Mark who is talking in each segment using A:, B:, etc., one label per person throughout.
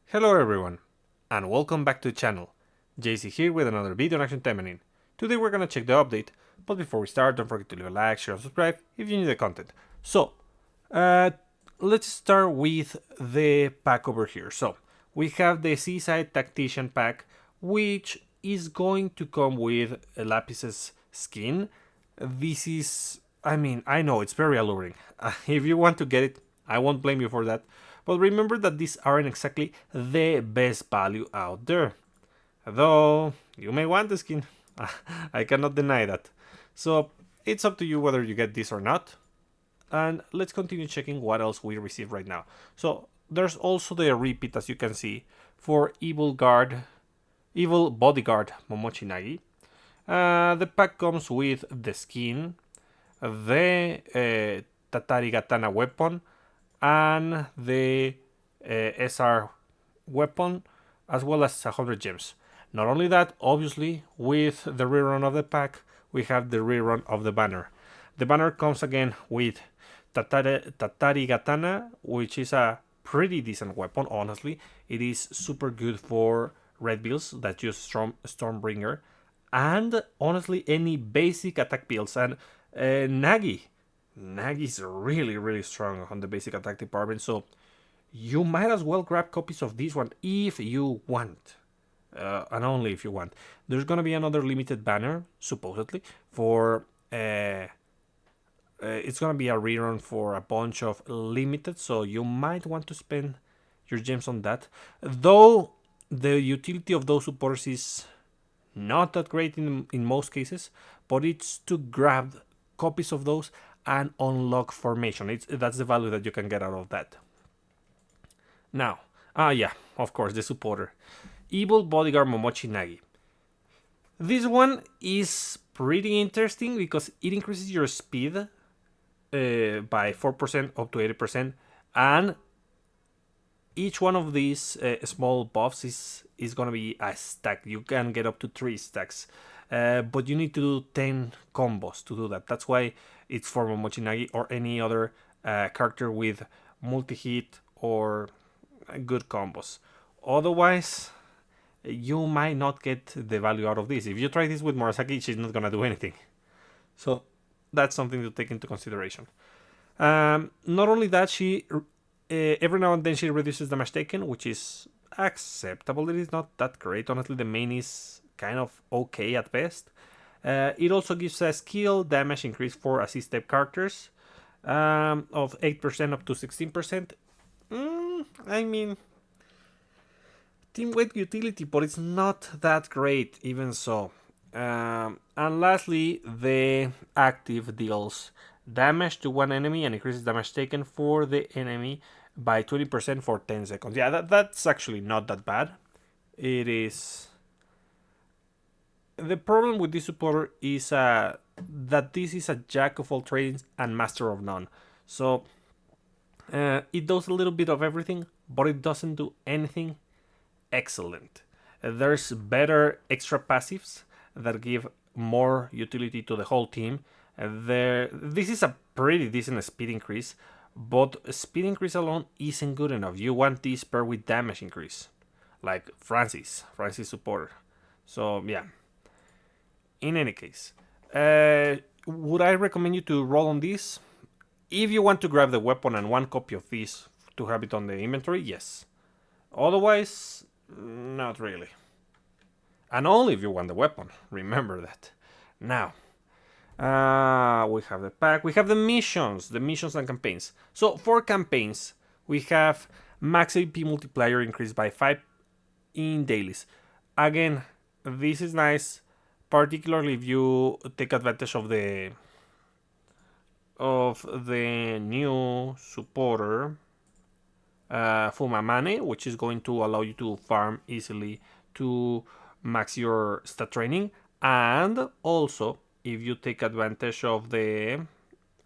A: Hello everyone, and welcome back to the channel. JC here with another video on Action Taimanin. Today we're gonna check the update, but before we start, don't forget to leave a like, share, and subscribe if you need the content. So, uh, let's start with the pack over here. So, we have the Seaside Tactician pack, which is going to come with Lapis's skin. This is, I know it's very alluring. If you want to get it, I won't blame you for that. But remember that these aren't exactly the best value out there. Though, you may want the skin. I cannot deny that. So, it's up to you whether you get this or not. And let's continue checking what else we receive right now. So, there's also the repeat, as you can see, for Evil Bodyguard Momochi Nagi. The pack comes with the skin, the Tatari Katana weapon, and the SR weapon, as well as 100 gems. Not only that, obviously, with the rerun of the pack, we have the rerun of the banner. The banner comes again with Tatari Katana, which is a pretty decent weapon, honestly. It is super good for red builds that use Stormbringer, and honestly, any basic attack builds. And Nagi's really strong on the basic attack department, so you might as well grab copies of this one if you want. And only if you want. There's gonna be another limited banner, supposedly, for it's gonna be a rerun for a bunch of limited, so you might want to spend your gems on that. Though the utility of those supporters is not that great in most cases, but it's to grab copies of those and unlock formation. That's the value that you can get out of that. Now, yeah, of course, the supporter. Evil Bodyguard Momochi Nagi. This one is pretty interesting because it increases your speed by 4% up to 80%, and each one of these small buffs is gonna be a stack. You can get up to 3 stacks, but you need to do 10 combos to do that. That's why it's for Momochi Nagi or any other character with multi-hit or good combos. Otherwise, you might not get the value out of this. If you try this with Murasaki, she's not gonna do anything. So that's something to take into consideration. Not only that, she every now and then she reduces damage taken, which is acceptable. It is not that great. Honestly, the main is kind of okay at best. It also gives a skill damage increase for assist type characters of 8% up to 16%. I mean, team weight utility, but it's not that great even so. And lastly, the active deals damage to one enemy and increases damage taken for the enemy by 20% for 10 seconds. Yeah, that's actually not that bad. It is. The problem with this supporter is that this is a jack of all trades and master of none. So it does a little bit of everything, but it doesn't do anything excellent. There's better extra passives that give more utility to the whole team. This is a pretty decent speed increase, but speed increase alone isn't good enough. You want this paired with damage increase, like Francis supporter. So yeah. In any case, would I recommend you to roll on this? If you want to grab the weapon and one copy of this to have it on the inventory, yes. Otherwise, not really. And only if you want the weapon, remember that. Now, we have the pack, we have the missions and campaigns. So for campaigns, we have max AP multiplier increased by 5 in dailies. Again, this is nice, particularly if you take advantage of the new supporter Fumamane, which is going to allow you to farm easily to max your stat training, and also if you take advantage of the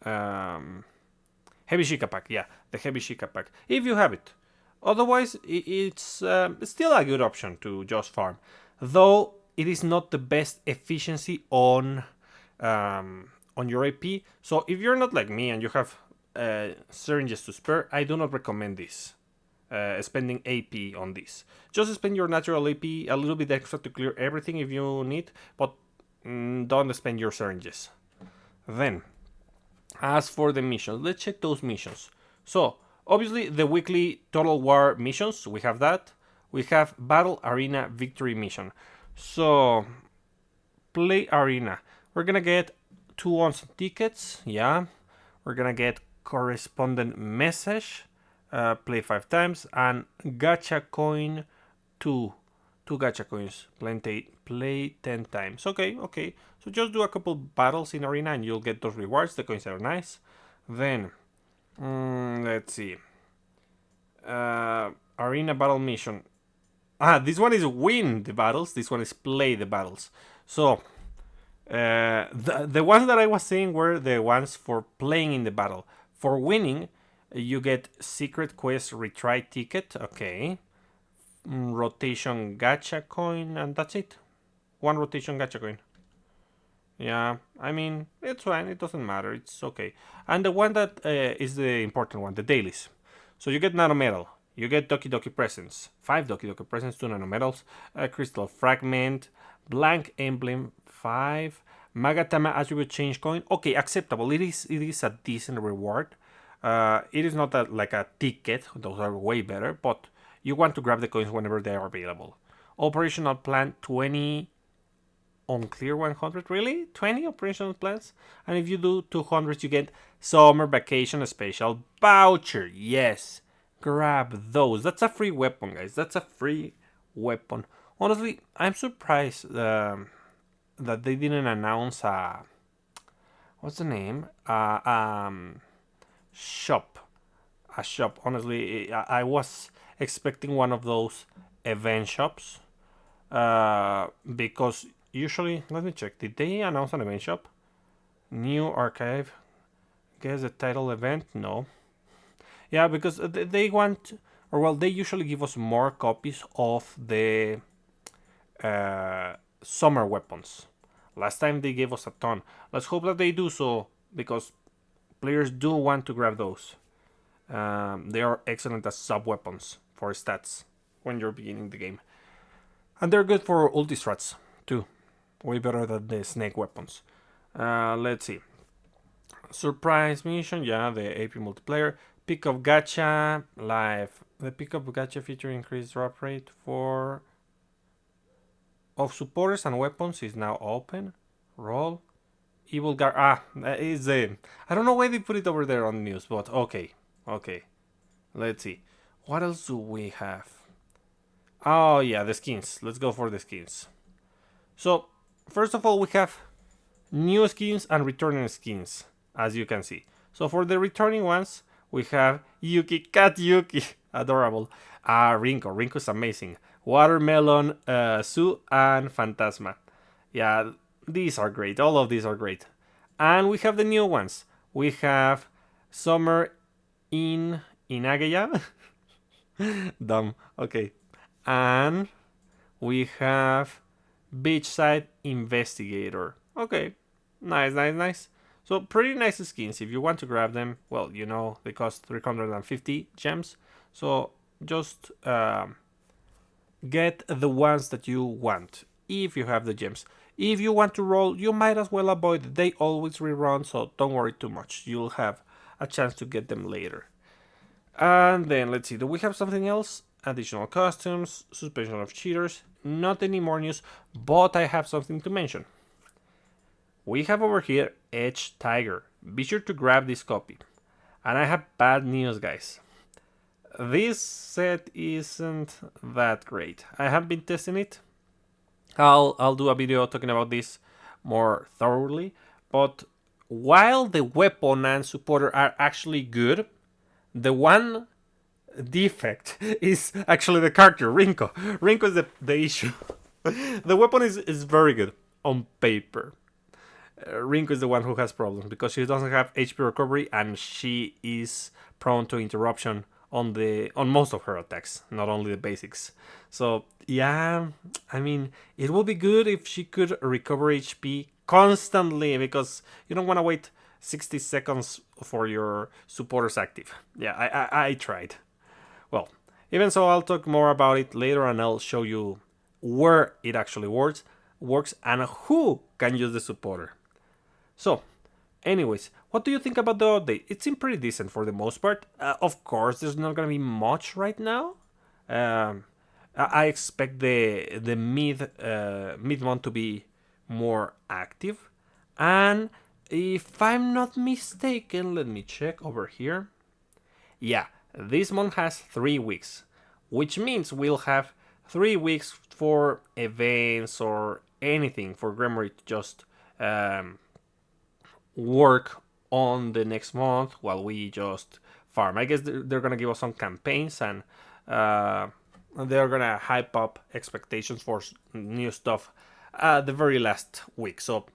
A: Heavy Shika pack, the Heavy Shika pack, if you have it. Otherwise, it's still a good option to just farm, though it is not the best efficiency on your AP. So if you're not like me and you have syringes to spare, I do not recommend this. spending AP on this. Just spend your natural AP a little bit extra to clear everything if you need, but don't spend your syringes. Then, as for the missions, let's check those missions. So, obviously, the weekly Total War missions, we have that. We have Battle Arena Victory mission. So, play arena. We're gonna get 2 once tickets, yeah. We're gonna get correspondent message, play 5 times, and gacha coin 2. 2 gacha coins, play 10 times. Okay, okay. So just do a couple battles in arena and you'll get those rewards. The coins are nice. Then, let's see. Arena battle mission. This one is win the battles. This one is play the battles. So, the ones that I was saying were the ones for playing in the battle. For winning, you get secret quest retry ticket. Okay. Rotation gacha coin, and that's it. 1 rotation gacha coin. Yeah, I mean, it's fine. It doesn't matter. It's okay. And the one that is the important one, the dailies. So you get nano medal. You get Doki Doki presents. 5 Doki Doki presents, 2 nano medals, a crystal fragment, blank emblem, 5, Magatama attribute change coin. Okay, acceptable. It is a decent reward. It is not like a ticket. Those are way better, but you want to grab the coins whenever they are available. Operational plan 20 on clear 100. Really? 20 operational plans? And if you do 200, you get summer vacation special voucher. Yes. Grab those. That's a free weapon, guys. That's a free weapon. Honestly, I'm surprised that they didn't announce what's the name? Shop. A shop. Honestly, I was expecting one of those event shops. Because usually, let me check. Did they announce an event shop? New archive. Guess the title event? No. Yeah, because they want, or well, they usually give us more copies of the summer weapons. Last time they gave us a ton. Let's hope that they do so, because players do want to grab those. They are excellent as sub weapons for stats when you're beginning the game. And they're good for ulti strats too. Way better than the snake weapons. Let's see. Surprise mission, yeah, the AP multiplayer. Pick up gacha live. The pick up gacha feature increased drop rate for of supporters and weapons is now open. Roll. Evil guard. Is the. I don't know why they put it over there on the news, but okay. Okay. Let's see. What else do we have? Oh, yeah, the skins. Let's go for the skins. So, first of all, we have new skins and returning skins, as you can see. So, for the returning ones, we have Yuki, Cat Yuki. Adorable. Rinko. Rinko's amazing. Watermelon, Sue, and Phantasma. Yeah, these are great. All of these are great. And we have the new ones. We have Summer in Inageya. Dumb. Okay. And we have Beachside Investigator. Okay. Nice, nice, nice. So pretty nice skins. If you want to grab them, well, you know, they cost 350 gems. So just get the ones that you want if you have the gems. If you want to roll, you might as well avoid it. They always rerun, so don't worry too much. You'll have a chance to get them later. And then let's see, do we have something else? Additional costumes, suspension of cheaters, not any more news, but I have something to mention. We have over here Edge Tiger. Be sure to grab this copy. And I have bad news, guys. This set isn't that great. I have been testing it. I'll do a video talking about this more thoroughly. But while the weapon and supporter are actually good, the one defect is actually the character, Rinko. Rinko is the issue. The weapon is very good on paper. Rinko is the one who has problems because she doesn't have HP recovery and she is prone to interruption on most of her attacks, not only the basics. So yeah, I mean, it would be good if she could recover HP constantly because you don't want to wait 60 seconds for your supporters active. Yeah, I tried. Well, Even so, I'll talk more about it later and I'll show you where it actually works and who can use the supporter. So, anyways, what do you think about the update? It seemed pretty decent for the most part. Of course, there's not gonna be much right now. Um, I expect the mid month to be more active, and if I'm not mistaken, let me check over here. Yeah, this month has 3 weeks, which means we'll have 3 weeks for events or anything for Gremory to just work on the next month while we just farm. I guess they're gonna give us some campaigns and they're gonna hype up expectations for new stuff the very last week. So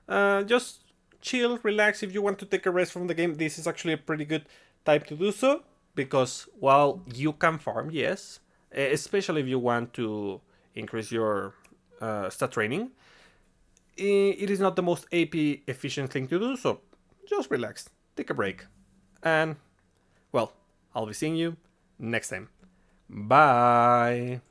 A: just chill, relax. If you want to take a rest from the game, this is actually a pretty good time to do so because while you can farm, yes, especially if you want to increase your stat training, it is not the most AP efficient thing to do, so just relax, take a break, and well, I'll be seeing you next time. Bye!